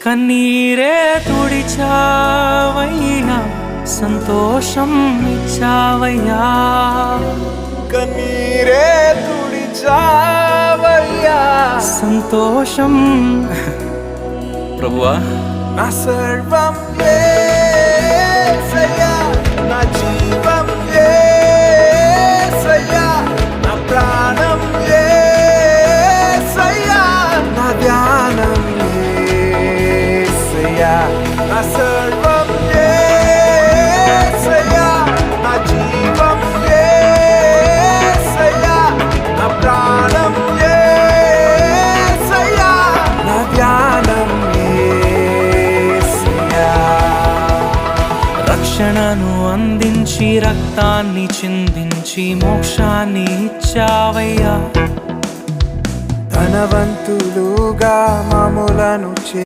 కన్నీరే తుడిచావయ్యా, సంతోషం ఇచ్చావయ్యా. కన్నీరే తుడిచావయ్యా, సంతోషం. ప్రభువా, నా సర్వం యేసయ్యా, నా జీవం యేసయ్యా, నా ప్రాణం యేసయ్యా, నా ధ్యానం యేసయ్యా, నా సర్వం యేసయ్యా, నా జీవం యేసయ్యా, నా ప్రాణం యేసయ్యా, నా ధ్యానం యేసయ్యా. రక్షణను అందించి రక్తాన్ని చిందించి మోక్షాన్ని ఇచ్చావయ్యా. ధనవంతులుగా మమ్ములను